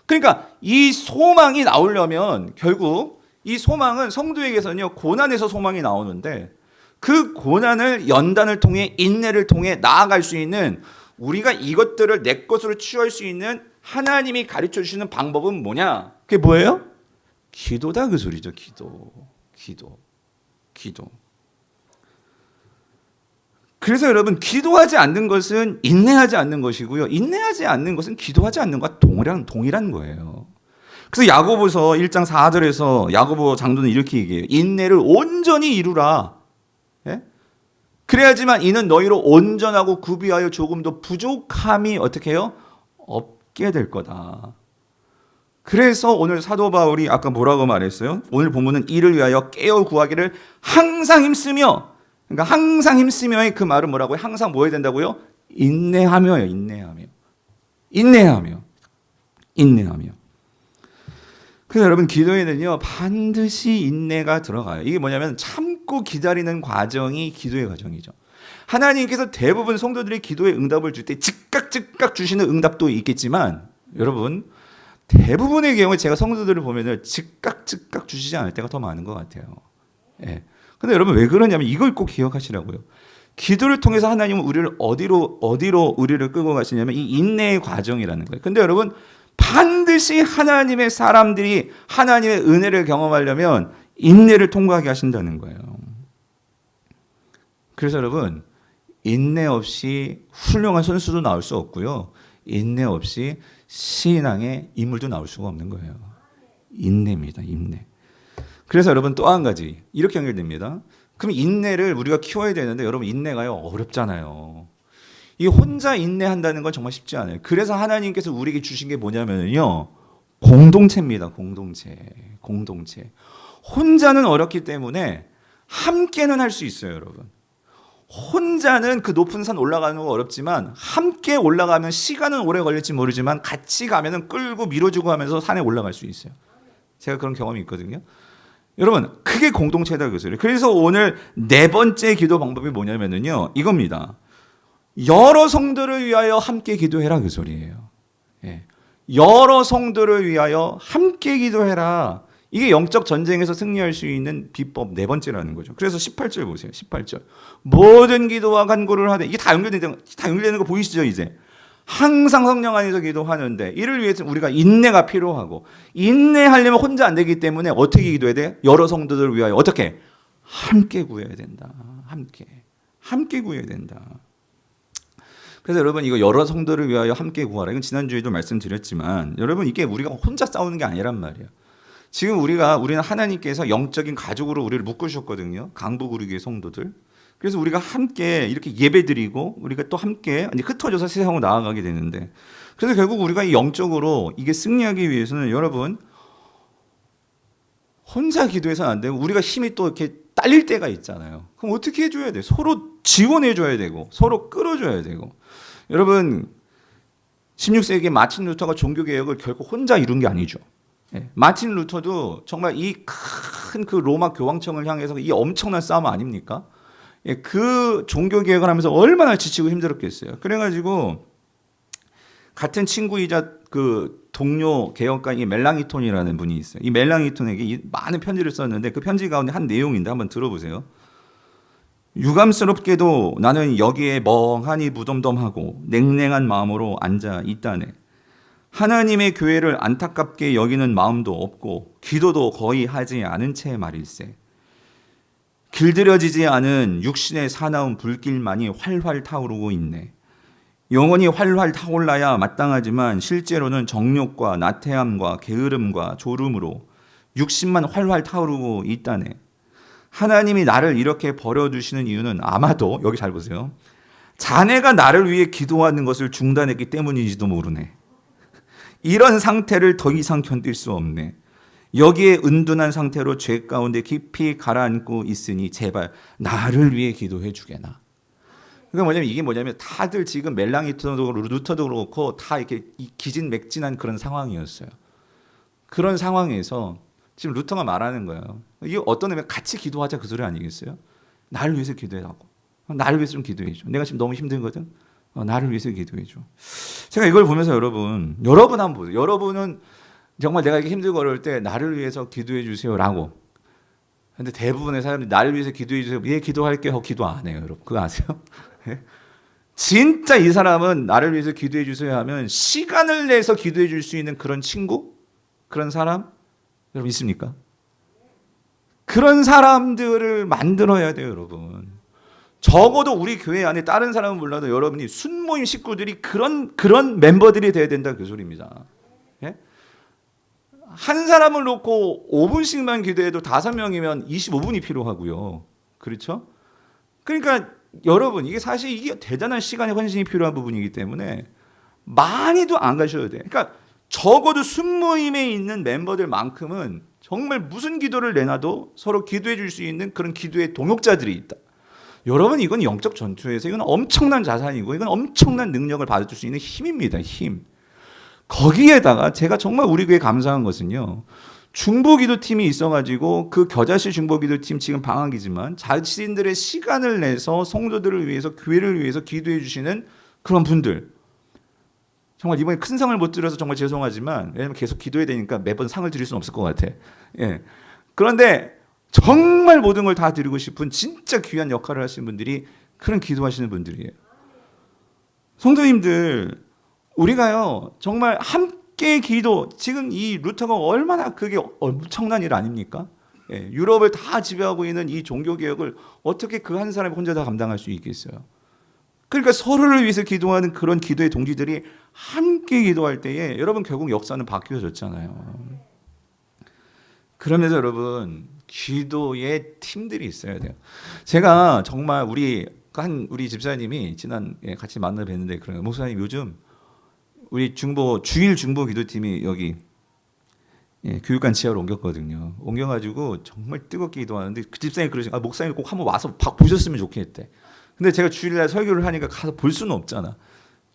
그러니까 이 소망이 나오려면 결국 이 소망은 성도에게서는요 고난에서 소망이 나오는데 그 고난을 연단을 통해 인내를 통해 나아갈 수 있는 우리가 이것들을 내 것으로 취할 수 있는 하나님이 가르쳐 주시는 방법은 뭐냐? 그게 뭐예요? 기도다 그 소리죠. 기도. 그래서 여러분 기도하지 않는 것은 인내하지 않는 것이고요. 인내하지 않는 것은 기도하지 않는 것과 동일한 거예요. 그래서 야고보서 1장 4절에서 야고보 장로는 이렇게 얘기해요. 인내를 온전히 이루라. 예? 그래야지만 이는 너희로 온전하고 구비하여 조금도 부족함이 어떻게 해요? 없게 될 거다. 그래서 오늘 사도 바울이 아까 뭐라고 말했어요? 오늘 본문은 이를 위하여 깨어 구하기를 항상 힘쓰며, 그러니까 항상 힘쓰며의 그 말은 뭐라고요? 항상 뭐 해야 된다고요? 인내하며요. 인내하며. 그래서 여러분 기도에는요 반드시 인내가 들어가요. 이게 뭐냐면 참고 기다리는 과정이 기도의 과정이죠. 하나님께서 대부분 성도들이 기도의 응답을 줄 때 즉각 주시는 응답도 있겠지만 여러분 대부분의 경우에 제가 성도들을 보면은 즉각 주시지 않을 때가 더 많은 것 같아요. 예. 근데 여러분 왜 그러냐면 이걸 꼭 기억하시라고요. 기도를 통해서 하나님은 우리를 어디로 우리를 끌고 가시냐면 이 인내의 과정이라는 거예요. 근데 여러분 반드시 하나님의 사람들이 하나님의 은혜를 경험하려면 인내를 통과하게 하신다는 거예요. 그래서 여러분, 인내 없이 훌륭한 선수도 나올 수 없고요. 인내 없이 신앙의 인물도 나올 수가 없는 거예요. 인내입니다. 인내. 그래서 여러분 또 한 가지 이렇게 연결됩니다. 그럼 인내를 우리가 키워야 되는데 여러분 인내가요 어렵잖아요. 이 혼자 인내한다는 건 정말 쉽지 않아요. 그래서 하나님께서 우리에게 주신 게 뭐냐면요. 공동체입니다. 공동체. 혼자는 어렵기 때문에 함께는 할 수 있어요, 여러분. 혼자는 그 높은 산 올라가는 거 어렵지만 함께 올라가면 시간은 오래 걸릴지 모르지만 같이 가면은 끌고 밀어주고 하면서 산에 올라갈 수 있어요. 제가 그런 경험이 있거든요. 여러분, 그게 공동체다 그 소리예요. 그래서 오늘 네 번째 기도 방법이 뭐냐면은요. 이겁니다. 여러 성도를 위하여 함께 기도해라 그 소리예요. 예. 여러 성도를 위하여 함께 기도해라. 이게 영적 전쟁에서 승리할 수 있는 비법 네 번째라는 거죠. 그래서 18절 보세요. 18절. 모든 기도와 간구를 하되 이게 다 연결되는 거 보이시죠, 이제? 항상 성령 안에서 기도하는데 이를 위해서 우리가 인내가 필요하고 인내하려면 혼자 안 되기 때문에 어떻게 기도해야 돼? 여러 성도들을 위하여 어떻게? 함께 구해야 된다. 함께 구해야 된다. 그래서 여러분 이거 여러 성도를 위하여 함께 구하라. 이건 지난주에도 말씀드렸지만 여러분 이게 우리가 혼자 싸우는 게 아니란 말이에요. 지금 우리는 하나님께서 영적인 가족으로 우리를 묶으셨거든요. 강북우리교회 성도들. 그래서 우리가 함께 이렇게 예배드리고 우리가 또 함께 흩어져서 세상으로 나아가게 되는데 그래서 결국 우리가 영적으로 이게 승리하기 위해서는 여러분 혼자 기도해서는 안 되고 우리가 힘이 또 이렇게 딸릴 때가 있잖아요. 그럼 어떻게 해줘야 돼? 서로 지원해줘야 되고 서로 끌어줘야 되고 여러분 16세기 마틴 루터가 종교개혁을 결코 혼자 이룬 게 아니죠. 마틴 루터도 정말 이 큰 그 로마 교황청을 향해서 이 엄청난 싸움 아닙니까? 그 종교개혁을 하면서 얼마나 지치고 힘들었겠어요. 그래가지고 같은 친구이자 그 동료 개혁가인 멜랑이톤이라는 분이 있어요. 이 멜랑이톤에게 많은 편지를 썼는데 그 편지 가운데 한 내용인데 한번 들어보세요. 유감스럽게도 나는 여기에 멍하니 무덤덤하고 냉랭한 마음으로 앉아 있다네. 하나님의 교회를 안타깝게 여기는 마음도 없고 기도도 거의 하지 않은 채 말일세. 길들여지지 않은 육신의 사나운 불길만이 활활 타오르고 있네. 영혼이 활활 타올라야 마땅하지만 실제로는 정욕과 나태함과 게으름과 졸음으로 육신만 활활 타오르고 있다네. 하나님이 나를 이렇게 버려두시는 이유는 아마도 여기 잘 보세요. 자네가 나를 위해 기도하는 것을 중단했기 때문인지도 모르네. 이런 상태를 더 이상 견딜 수 없네. 여기에 은둔한 상태로 죄 가운데 깊이 가라앉고 있으니 제발 나를 위해 기도해 주게나. 그러니까 이게 뭐냐면 다들 지금 멜랑이톤도 루터도 그렇고 다 이렇게 기진맥진한 그런 상황이었어요. 그런 상황에서 지금 루터가 말하는 거예요. 이게 어떤 의미면 같이 기도하자 그 소리 아니겠어요? 나를 위해서 기도해라고. 나를 위해서 좀 기도해 줘. 내가 지금 너무 힘들거든. 나를 위해서 기도해 줘. 제가 이걸 보면서 여러분 한번 보세요. 여러분은 정말 내가 이렇게 힘들고 어려울 때 나를 위해서 기도해 주세요라고. 근데 대부분의 사람들이 나를 위해서 기도해 주세요. 예, 기도할게요 하고 기도 안 해요, 여러분. 그거 아세요? 진짜 이 사람은 나를 위해서 기도해 주세요 하면 시간을 내서 기도해 줄 수 있는 그런 친구? 그런 사람? 여러분 있습니까? 그런 사람들을 만들어야 돼요, 여러분. 적어도 우리 교회 안에 다른 사람은 몰라도 여러분이 순모임 식구들이 그런 멤버들이 돼야 된다 그 소리입니다. 예? 한 사람을 놓고 5분씩만 기도해도 5명이면 25분이 필요하고요. 그렇죠? 그러니까 여러분 이게 사실 이게 대단한 시간의 헌신이 필요한 부분이기 때문에 많이도 안 가셔도 돼요. 그러니까 적어도 순모임에 있는 멤버들만큼은 정말 무슨 기도를 내놔도 서로 기도해 줄 수 있는 그런 기도의 동역자들이 있다. 여러분 이건 영적 전투에서 이건 엄청난 자산이고 이건 엄청난 능력을 받을 수 있는 힘입니다. 힘. 거기에다가 제가 정말 우리 교회 감사한 것은요. 중보기도팀이 있어가지고 그 겨자씨 중보기도팀 지금 방학이지만 자신들의 시간을 내서 성도들을 위해서 교회를 위해서 기도해 주시는 그런 분들. 정말 이번에 큰 상을 못 드려서 정말 죄송하지만 왜냐면 계속 기도해야 되니까 매번 상을 드릴 수는 없을 것 같아. 예. 그런데 정말 모든 걸 다 드리고 싶은 진짜 귀한 역할을 하시는 분들이 그런 기도하시는 분들이에요. 성도님들 우리가요 정말 함께 함께 기도. 지금 이 루터가 얼마나 그게 엄청난 일 아닙니까? 예, 유럽을 다 지배하고 있는 이 종교 개혁을 어떻게 그 한 사람이 혼자 다 감당할 수 있겠어요? 그러니까 서로를 위해서 기도하는 그런 기도의 동지들이 함께 기도할 때에 여러분 결국 역사는 바뀌어졌잖아요. 그러면서 여러분 기도의 팀들이 있어야 돼요. 제가 정말 우리 집사님이 지난 같이 만나 뵀는데 그래요. 목사님 요즘 우리 주일 중보 기도팀이 여기 교육관 지하로 옮겼거든요. 옮겨가지고 정말 뜨겁게 기도하는데 그 집사님이 그러시고 목사님 꼭 한번 와서 보셨으면 좋겠대. 근데 제가 주일날 설교를 하니까 가서 볼 수는 없잖아.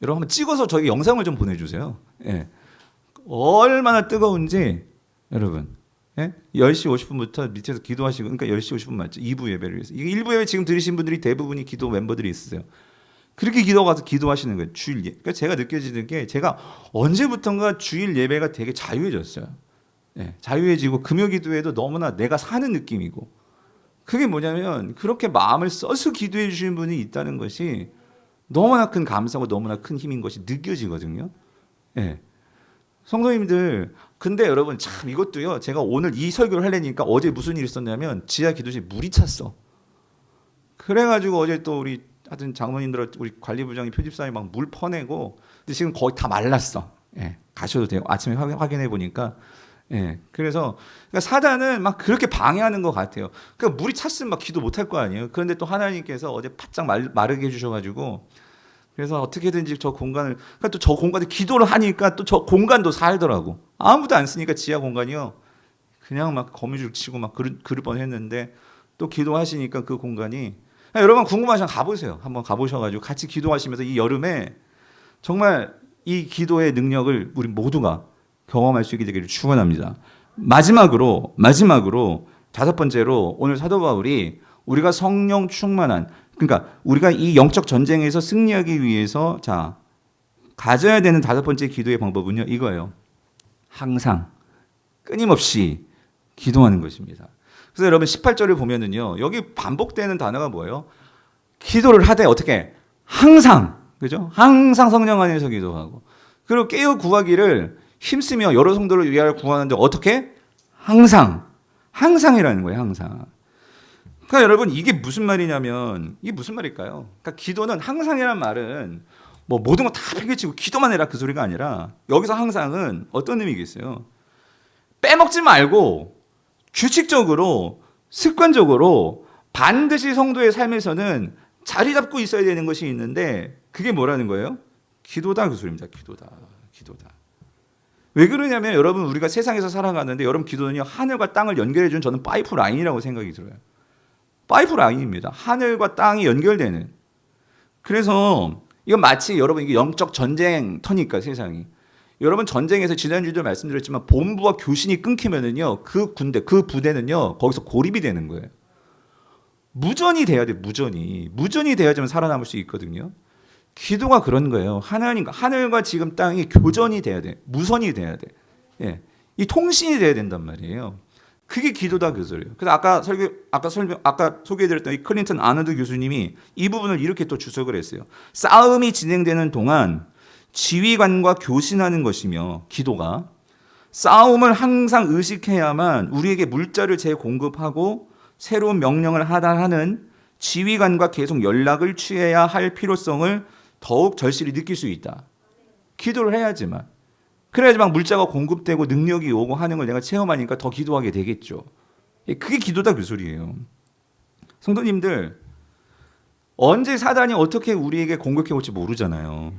여러분 한번 찍어서 저희 영상을 좀 보내주세요. 예. 얼마나 뜨거운지 여러분. 예? 10시 50분부터 밑에서 기도하시고 그러니까 10시 50분 맞죠? 2부 예배를 위해서. 이게 1부 예배 지금 들으신 분들이 대부분이 기도 멤버들이 있으세요. 그렇게 기도가서 기도하시는 거예요. 주일 예배. 그러니까 제가 느껴지는 게 제가 언제부턴가 주일 예배가 되게 자유해졌어요. 예, 자유해지고 금요 기도에도 너무나 내가 사는 느낌이고 그게 뭐냐면 그렇게 마음을 써서 기도해 주시는 분이 있다는 것이 너무나 큰 감사고 너무나 큰 힘인 것이 느껴지거든요. 예. 성도님들 근데 여러분 참 이것도요. 제가 오늘 이 설교를 하려니까 어제 무슨 일이 있었냐면 지하 기도실 물이 찼어. 그래가지고 어제 또 우리 하여튼 장로님들 우리 관리부장이 표집사님 막 물 퍼내고 근데 지금 거의 다 말랐어. 예. 가셔도 돼요. 아침에 확인해 보니까 예, 그래서 그러니까 사단은 막 그렇게 방해하는 것 같아요. 그러니까 물이 찼으면 막 기도 못할 거 아니에요. 그런데 또 하나님께서 어제 바짝 마르게 해주셔가지고 그래서 어떻게든지 저 공간을 그러니까 또 저 공간에 기도를 하니까 또 저 공간도 살더라고. 아무도 안 쓰니까 지하 공간이요. 그냥 막 거미줄 치고 막 그럴 뻔했는데 또 기도하시니까 그 공간이 여러분 궁금하시면 가보세요. 한번 가보셔가지고 같이 기도하시면서 이 여름에 정말 이 기도의 능력을 우리 모두가 경험할 수 있게 되기를 축원합니다. 마지막으로 다섯 번째로 오늘 사도 바울이 우리가 성령 충만한 그러니까 우리가 이 영적 전쟁에서 승리하기 위해서 가져야 되는 다섯 번째 기도의 방법은요 이거예요. 항상 끊임없이 기도하는 것입니다. 그래서 여러분 18절을 보면은요 여기 반복되는 단어가 뭐예요? 기도를 하되 어떻게 항상 그죠? 항상 성령 안에서 기도하고 그리고 깨어 구하기를 힘쓰며 여러 성도를 위하여 구하는데 어떻게? 항상이라는 거예요. 항상. 그러니까 여러분 이게 무슨 말이냐면 이게 무슨 말일까요? 그러니까 기도는 항상이란 말은 뭐 모든 거 다 팽개치고 기도만 해라 그 소리가 아니라 여기서 항상은 어떤 의미겠어요? 빼먹지 말고 규칙적으로 습관적으로 반드시 성도의 삶에서는 자리 잡고 있어야 되는 것이 있는데 그게 뭐라는 거예요? 기도다 그 소리입니다. 기도다. 왜 그러냐면 여러분 우리가 세상에서 살아가는데 여러분 기도는요 하늘과 땅을 연결해 준 저는 파이프 라인이라고 생각이 들어요. 파이프 라인입니다. 하늘과 땅이 연결되는. 그래서 이건 마치 여러분 이게 영적 전쟁터니까 세상이. 여러분 전쟁에서 지난주에도 말씀드렸지만 본부와 교신이 끊기면은요 그 부대는요 거기서 고립이 되는 거예요. 무전이 돼야 돼. 무전이 돼야지만 살아남을 수 있거든요. 기도가 그런 거예요. 하늘과 지금 땅이 교전이 돼야 돼. 무선이 돼야 돼. 예. 이 통신이 돼야 된단 말이에요. 그게 기도다 그 소리예요. 그래서 아까 소개해드렸던 이 클린턴 아너드 교수님이 이 부분을 이렇게 또 주석을 했어요. 싸움이 진행되는 동안 지휘관과 교신하는 것이며 기도가 싸움을 항상 의식해야만 우리에게 물자를 재공급하고 새로운 명령을 하는 지휘관과 계속 연락을 취해야 할 필요성을 더욱 절실히 느낄 수 있다. 기도를 해야지만. 그래야지만 물자가 공급되고 능력이 오고 하는 걸 내가 체험하니까 더 기도하게 되겠죠. 그게 기도다 그 소리예요. 성도님들 언제 사단이 어떻게 우리에게 공격해 올지 모르잖아요.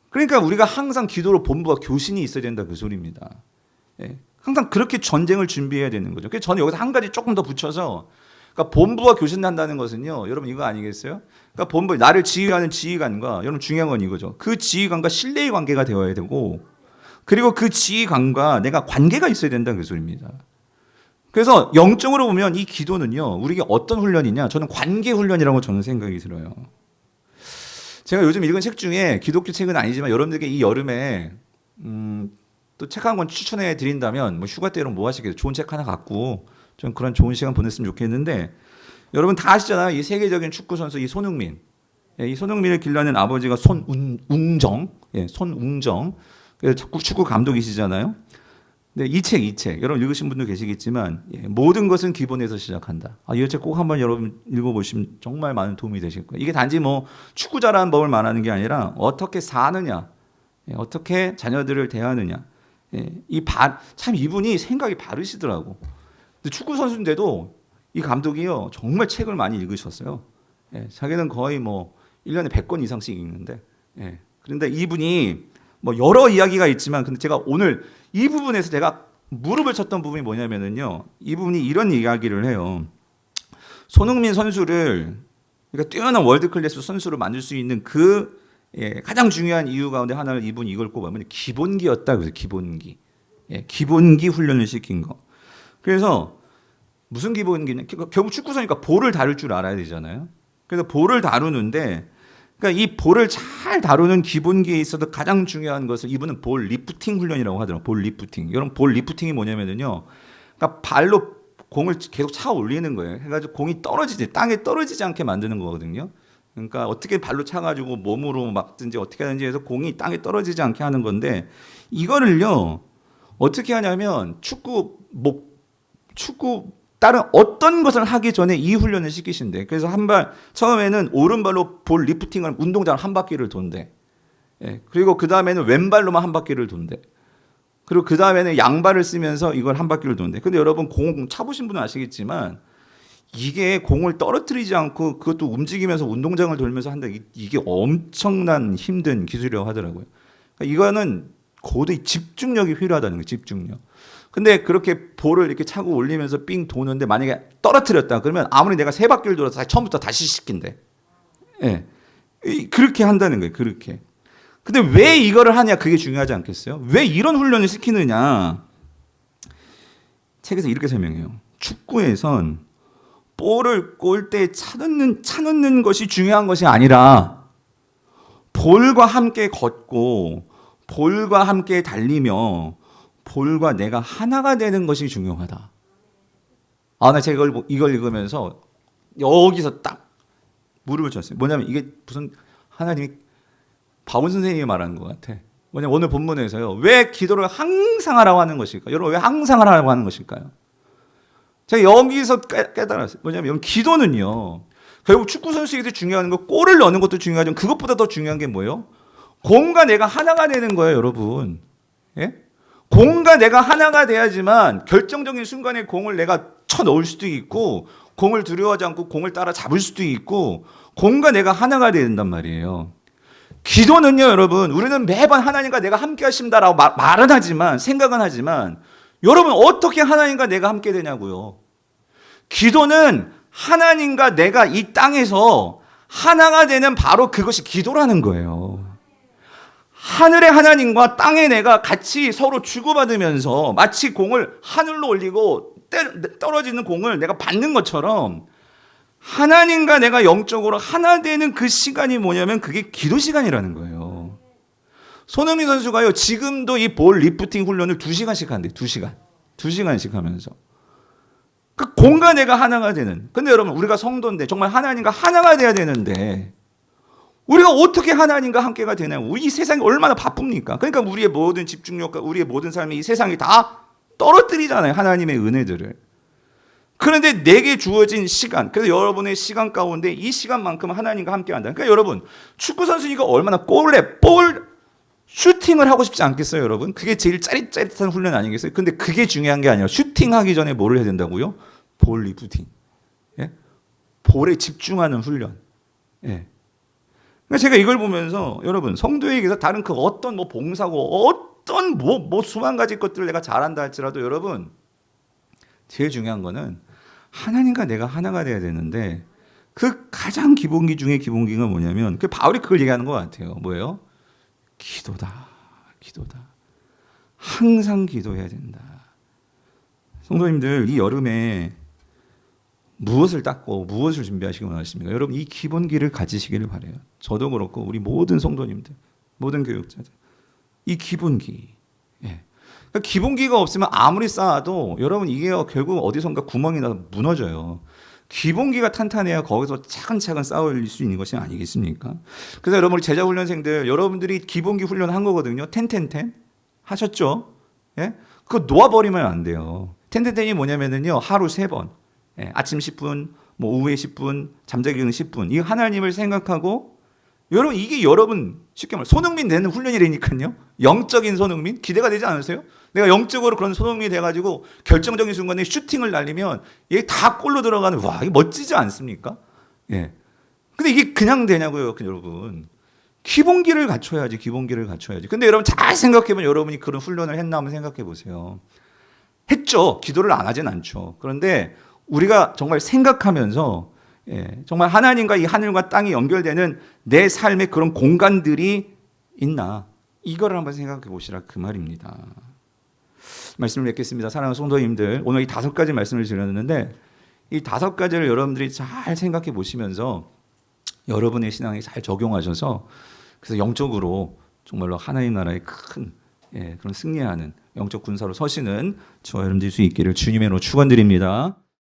그러니까 우리가 항상 기도로 본부와 교신이 있어야 된다 그 소리입니다. 항상 그렇게 전쟁을 준비해야 되는 거죠. 그래서 저는 여기서 한 가지 조금 더 붙여서 그러니까 본부와 교신한다는 것은요. 여러분 이거 아니겠어요? 그러니까 본부 나를 지휘하는 지휘관과 여러분 중요한 건 이거죠. 그 지휘관과 신뢰의 관계가 되어야 되고 그리고 그 지휘관과 내가 관계가 있어야 된다는 그 소리입니다. 그래서 영적으로 보면 이 기도는요. 우리에게 어떤 훈련이냐? 저는 관계 훈련이라고 저는 생각이 들어요. 제가 요즘 읽은 책 중에 기독교 책은 아니지만 여러분들에게 이 여름에 또 책 한 권 추천해 드린다면 뭐 휴가 때로 뭐 하시겠어요? 좋은 책 하나 갖고 좀 그런 좋은 시간 보냈으면 좋겠는데 여러분 다 아시잖아요. 이 세계적인 축구 선수 이 손흥민. 이 손흥민을 길러낸 아버지가 손웅정. 손웅정. 그래서 축구 감독이시잖아요. 근데 이 책 여러분 읽으신 분도 계시겠지만 모든 것은 기본에서 시작한다. 이 책 꼭 한번 여러분 읽어보시면 정말 많은 도움이 되실 거예요. 이게 단지 뭐 축구 잘하는 법을 말하는 게 아니라 어떻게 사느냐, 어떻게 자녀들을 대하느냐. 참 이분이 생각이 바르시더라고. 근데 축구 선수인데도 이 감독이요 정말 책을 많이 읽으셨어요. 자기는 거의 뭐 1년에 100권 이상씩 읽는데. 그런데 이분이 뭐 여러 이야기가 있지만 근데 제가 오늘 이 부분에서 제가 무릎을 쳤던 부분이 뭐냐면은요. 이 부분이 이런 이야기를 해요. 손흥민 선수를 그러니까 뛰어난 월드 클래스 선수로 만들 수 있는 그 가장 중요한 이유 가운데 하나를 이분이 이걸 꼽으면 기본기였다. 그래서 기본기. 기본기 훈련을 시킨 거. 그래서 무슨 기본기는 결국 축구 선수니까 볼을 다룰 줄 알아야 되잖아요. 그래서 볼을 다루는데 그러니까 이 볼을 잘 다루는 기본기에 있어서 가장 중요한 것을 이분은 볼 리프팅 훈련이라고 하더라고요. 볼 리프팅. 여러분 볼 리프팅이 뭐냐면요. 그러니까 발로 공을 계속 차 올리는 거예요. 해가지고 공이 땅에 떨어지지 않게 만드는 거거든요. 그러니까 어떻게 발로 차가지고 몸으로 막든지 어떻게 하든지 해서 공이 땅에 떨어지지 않게 하는 건데 이거를요 어떻게 하냐면 축구 다른 어떤 것을 하기 전에 이 훈련을 시키신대. 그래서 처음에는 오른발로 볼 리프팅을 운동장 한 바퀴를 돈대. 그리고 그 다음에는 왼발로만 한 바퀴를 돈대. 그리고 그 다음에는 양발을 쓰면서 이걸 한 바퀴를 돈대. 근데 여러분 공 차보신 분은 아시겠지만 이게 공을 떨어뜨리지 않고 그것도 움직이면서 운동장을 돌면서 한다. 이게 엄청난 힘든 기술이라고 하더라고요. 그러니까 이거는 고도의 집중력이 필요하다는 거예요. 집중력. 근데 그렇게 볼을 이렇게 차고 올리면서 삥 도는데 만약에 떨어뜨렸다 그러면 아무리 내가 세 바퀴를 돌아서 처음부터 다시 시킨대. 그렇게 한다는 거예요. 그렇게. 근데 왜 이거를 하냐 그게 중요하지 않겠어요? 왜 이런 훈련을 시키느냐? 책에서 이렇게 설명해요. 축구에선 볼을 골대에 차 넣는 것이 중요한 것이 아니라 볼과 함께 걷고 볼과 함께 달리며 볼과 내가 하나가 되는 것이 중요하다. 나 제가 이걸 읽으면서 여기서 딱 무릎을 쳤어요. 뭐냐면 이게 무슨 하나님이 바울 선생님이 말하는 것 같아. 뭐냐면 오늘 본문에서요. 왜 기도를 항상 하라고 하는 것일까요? 여러분 왜 항상 하라고 하는 것일까요? 제가 여기서 깨달았어요. 뭐냐면 기도는요. 결국 축구 선수에게 중요한 거 골을 넣는 것도 중요하지만 그것보다 더 중요한 게 뭐예요? 공과 내가 하나가 되는 거예요, 여러분. 공과 내가 하나가 돼야지만 결정적인 순간에 공을 내가 쳐 넣을 수도 있고 공을 두려워하지 않고 공을 따라 잡을 수도 있고 공과 내가 하나가 돼야 된단 말이에요. 기도는요, 여러분, 우리는 매번 하나님과 내가 함께 하신다라고 말은 하지만 생각은 하지만 여러분 어떻게 하나님과 내가 함께 되냐고요. 기도는 하나님과 내가 이 땅에서 하나가 되는 바로 그것이 기도라는 거예요. 하늘의 하나님과 땅의 내가 같이 서로 주고받으면서 마치 공을 하늘로 올리고 떨어지는 공을 내가 받는 것처럼 하나님과 내가 영적으로 하나 되는 그 시간이 뭐냐면 그게 기도 시간이라는 거예요. 손흥민 선수가요 지금도 이 볼 리프팅 훈련을 2시간씩 한대요. 2시간씩 하면서 그 공과 내가 하나가 되는. 근데 여러분 우리가 성도인데 정말 하나님과 하나가 돼야 되는데 우리가 어떻게 하나님과 함께가 되냐고. 이 세상이 얼마나 바쁩니까? 그러니까 우리의 모든 집중력과 우리의 모든 삶이 이 세상이 다 떨어뜨리잖아요. 하나님의 은혜들을. 그런데 내게 주어진 시간, 그래서 여러분의 시간 가운데 이 시간만큼 하나님과 함께한다. 그러니까 여러분 축구 선수니까 얼마나 볼 슈팅을 하고 싶지 않겠어요, 여러분? 그게 제일 짜릿짜릿한 훈련 아니겠어요? 근데 그게 중요한 게 아니라 슈팅하기 전에 뭐를 해야 된다고요? 볼 리프팅. 볼에 집중하는 훈련. 그러니까 제가 이걸 보면서 여러분 성도에게서 다른 그 어떤 뭐 봉사고 어떤 뭐 수만 가지 것들을 내가 잘한다 할지라도 여러분 제일 중요한 거는 하나님과 내가 하나가 돼야 되는데 그 가장 기본기 중에 기본기가 뭐냐면 그 바울이 그걸 얘기하는 것 같아요. 뭐예요? 기도다. 항상 기도해야 된다. 성도님들 이 여름에 무엇을 닦고 무엇을 준비하시기 원하십니까? 여러분 이 기본기를 가지시기를 바라요. 저도 그렇고 우리 모든 성도님들, 모든 교육자들 이 기본기. 그러니까 기본기가 없으면 아무리 쌓아도 여러분 이게 결국 어디선가 구멍이 나서 무너져요. 기본기가 탄탄해야 거기서 차근차근 쌓을 수 있는 것이 아니겠습니까? 그래서 여러분 우리 제자훈련생들 여러분들이 기본기 훈련한 거거든요. 텐텐텐. 하셨죠? 예? 그거 놓아버리면 안 돼요. 10-10이 뭐냐면은요, 하루 3번. 예, 아침 10분, 뭐 오후에 10분, 잠자기 전 10분. 이 하나님을 생각하고, 여러분, 이게 여러분, 쉽게 말해, 손흥민 되는 훈련이라니까요. 영적인 손흥민? 기대가 되지 않으세요? 내가 영적으로 그런 손흥민이 돼가지고 결정적인 순간에 슈팅을 날리면 이게 다 골로 들어가는, 와, 이게 멋지지 않습니까? 예. 근데 이게 그냥 되냐고요, 여러분. 기본기를 갖춰야지, 기본기를 갖춰야지. 근데 여러분 잘 생각해보면 여러분이 그런 훈련을 했나 한번 생각해 보세요. 했죠. 기도를 안 하진 않죠. 그런데 우리가 정말 생각하면서 정말 하나님과 이 하늘과 땅이 연결되는 내 삶의 그런 공간들이 있나, 이거를 한번 생각해 보시라 그 말입니다. 말씀을 맺겠습니다. 사랑하는 성도님들, 오늘 이 5가지 말씀을 드렸는데 이 5가지를 여러분들이 잘 생각해 보시면서 여러분의 신앙에 잘 적용하셔서 그래서 영적으로 정말로 하나님 나라의 큰 그런 승리하는 영적 군사로 서시는 저와 여러분들 수 있기를 주님의 이름으로 축원드립니다.